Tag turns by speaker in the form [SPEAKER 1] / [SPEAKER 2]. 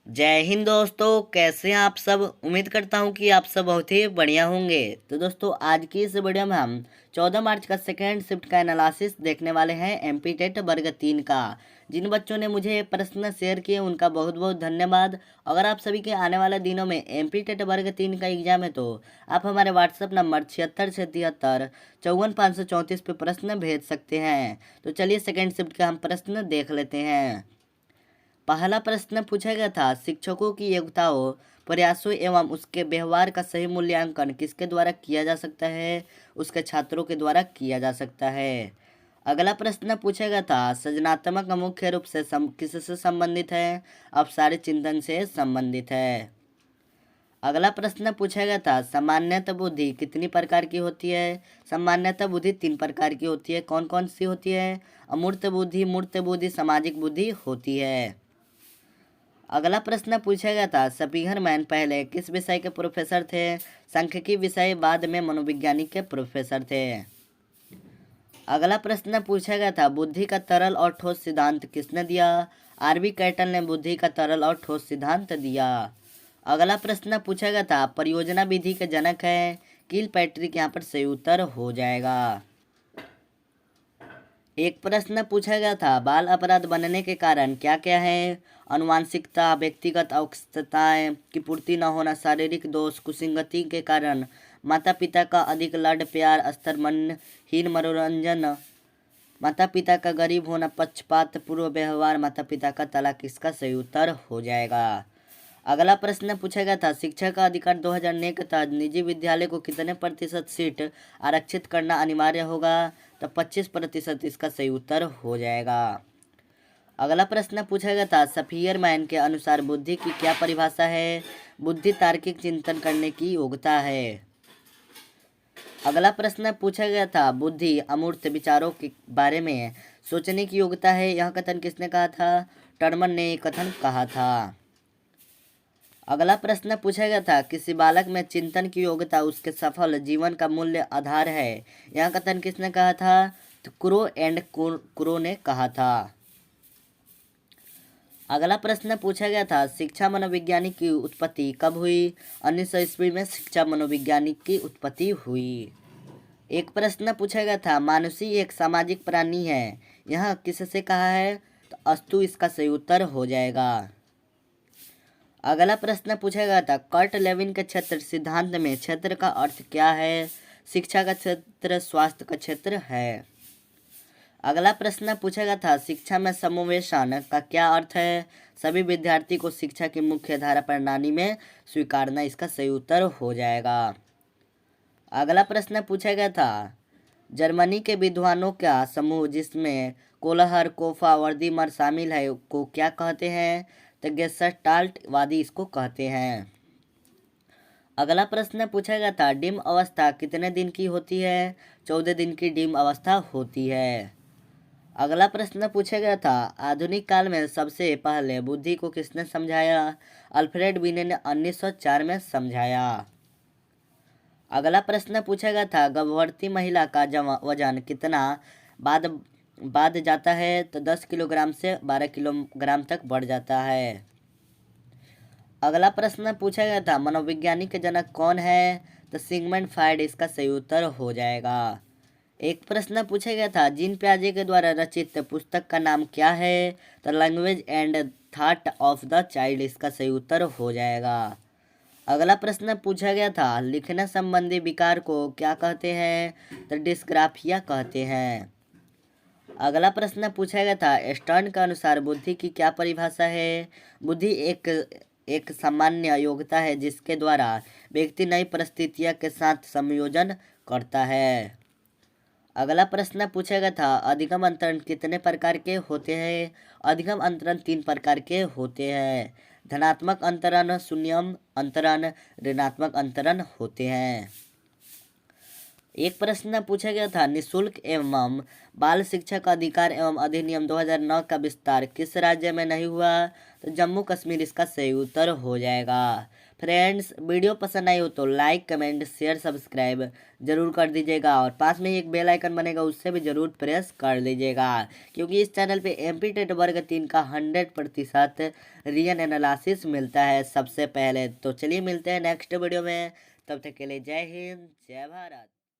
[SPEAKER 1] जय हिंद दोस्तों, कैसे हैं आप सब। उम्मीद करता हूं कि आप सब बहुत ही बढ़िया होंगे। तो दोस्तों, आज की इस वीडियो में हम 14 मार्च का सेकेंड शिफ्ट का एनालिसिस देखने वाले हैं एमपी टेट वर्ग 3 का। जिन बच्चों ने मुझे प्रश्न शेयर किए उनका बहुत बहुत धन्यवाद। अगर आप सभी के आने वाले दिनों में एमपी टेट वर्ग 3 का एग्जाम है तो आप हमारे व्हाट्सएप नंबर 76 673 54 534 पे प्रश्न भेज सकते हैं। तो चलिए सेकेंड शिफ्ट का हम प्रश्न देख लेते हैं। पहला प्रश्न पूछा गया था, शिक्षकों की योग्यताओं, प्रयासों एवं उसके व्यवहार का सही मूल्यांकन किसके द्वारा किया जा सकता है। उसके छात्रों के द्वारा किया जा सकता है। अगला प्रश्न पूछा गया था, सृजनात्मक मुख्य रूप से किससे संबंधित है। अपसारी चिंतन से संबंधित है। अगला प्रश्न पूछा गया था, सामान्यतः बुद्धि कितनी प्रकार की होती है। सामान्यतः बुद्धि 3 प्रकार की होती है। कौन कौन सी होती है। अमूर्त बुद्धि, मूर्त बुद्धि, सामाजिक बुद्धि होती है। अगला प्रश्न पूछा गया था, स्पीकरमैन पहले किस विषय के प्रोफेसर थे। सांख्यिकी विषय, बाद में मनोविज्ञानिक के प्रोफेसर थे। अगला प्रश्न पूछा गया था, बुद्धि का तरल और ठोस सिद्धांत किसने दिया। आरबी कैटल ने बुद्धि का तरल और ठोस सिद्धांत दिया। अगला प्रश्न पूछा गया था, परियोजना विधि के जनक है। किल पैट्रिक यहाँ पर सही उत्तर हो जाएगा। एक प्रश्न पूछा गया था, बाल अपराध बनने के कारण क्या क्या है। अनुवांशिकता, व्यक्तिगत अवक्षताएं की पूर्ति न होना, शारीरिक दोष, कुसंगति के कारण, माता पिता का अधिक लाड प्यार स्तर, मनहीन मनोरंजन, माता पिता का गरीब होना, पक्षपात पूर्व व्यवहार, माता पिता का तलाक। इसका सही उत्तर हो जाएगा। अगला प्रश्न पूछा गया था, शिक्षा का अधिकार 2009 के तहत निजी विद्यालय को कितने प्रतिशत सीट आरक्षित करना अनिवार्य होगा। तो 25% इसका सही उत्तर हो जाएगा। अगला प्रश्न पूछा गया था, स्पीकरमैन के अनुसार बुद्धि की क्या परिभाषा है। बुद्धि तार्किक चिंतन करने की योग्यता है। अगला प्रश्न पूछा गया था, बुद्धि अमूर्त विचारों के बारे में सोचने की योग्यता है। यह कथन किसने कहा था। टर्मन ने कथन कहा था। अगला प्रश्न पूछा गया था, किसी बालक में चिंतन की योग्यता उसके सफल जीवन का मूल्य आधार है। यह कथन किसने कहा था। तो क्रो एंड क्रो ने कहा था। अगला प्रश्न पूछा गया था, शिक्षा मनोविज्ञानिक की उत्पत्ति कब हुई। 1900 ईस्वी में शिक्षा मनोविज्ञानिक की उत्पत्ति हुई। एक प्रश्न पूछा गया था, मानुषी एक सामाजिक प्राणी है। यह किससे कहा है। तो अस्तु इसका सही उत्तर हो जाएगा। अगला प्रश्न पूछा गया था, कर्ट लेविन के क्षेत्र सिद्धांत में क्षेत्र का अर्थ क्या है। शिक्षा का क्षेत्र स्वास्थ्य का क्षेत्र है। अगला प्रश्न पूछा गया था, शिक्षा में समावेशन का क्या अर्थ है। सभी विद्यार्थी को शिक्षा की मुख्य धारा प्रणाली में स्वीकारना। इसका सही उत्तर हो जाएगा। अगला प्रश्न पूछा गया था, जर्मनी के विद्वानों का समूह जिसमें कोलहर, कोफा, वर्दीमर शामिल है को क्या कहते हैं। तो गेस्टाल्ट वादी इसको कहते हैं। अगला प्रश्न पूछा गया था, डिम अवस्था कितने दिन की होती है। 14 दिन की डिम अवस्था होती है। अगला प्रश्न पूछा गया था, आधुनिक काल में सबसे पहले बुद्धि को किसने समझाया। अल्फ्रेड बिने ने 1904 में समझाया। अगला प्रश्न पूछा गया था, गर्भवती महिला का वजन कितना बाद बाद जाता है। तो 10 किलोग्राम से 12 किलोग्राम तक बढ़ जाता है। अगला प्रश्न पूछा गया था, मनोविज्ञानिक के जनक कौन है। तो सिगमंड फ्रायड इसका सही उत्तर हो जाएगा। एक प्रश्न पूछा गया था, जीन पियाजे के द्वारा रचित पुस्तक का नाम क्या है। तो language and thought of the child इसका सही उत्तर हो जाएगा। अगला प्रश्न पूछा गया था, लिखने संबंधी विकार को क्या कहते हैं। तो डिस्ग्राफिया कहते हैं। अगला प्रश्न पूछा गया था, स्टर्न के अनुसार बुद्धि की क्या परिभाषा है। बुद्धि एक सामान्य योग्यता है जिसके द्वारा व्यक्ति नई परिस्थितियों के साथ संयोजन करता है। अगला प्रश्न पूछा गया था, अधिगम अंतरण कितने प्रकार के होते हैं। अधिगम अंतरण 3 प्रकार के होते हैं। धनात्मक अंतरण, शून्यम अंतरण, ऋणात्मक अंतरण होते हैं। एक प्रश्न पूछा गया था, निःशुल्क एवं बाल शिक्षा का अधिकार एवं अधिनियम 2009 का विस्तार किस राज्य में नहीं हुआ। तो जम्मू कश्मीर इसका सही उत्तर हो जाएगा। फ्रेंड्स, वीडियो पसंद आई हो तो लाइक, कमेंट, शेयर, सब्सक्राइब जरूर कर दीजिएगा और पास में ही एक बेल आइकन बनेगा, उससे भी जरूर प्रेस कर लीजिएगा, क्योंकि इस चैनल पे एमपी टेट वर्ग 3 का 100% रियल एनालिसिस मिलता है सबसे पहले। तो चलिए मिलते हैं नेक्स्ट वीडियो में, तब तक के लिए जय हिंद, जय भारत।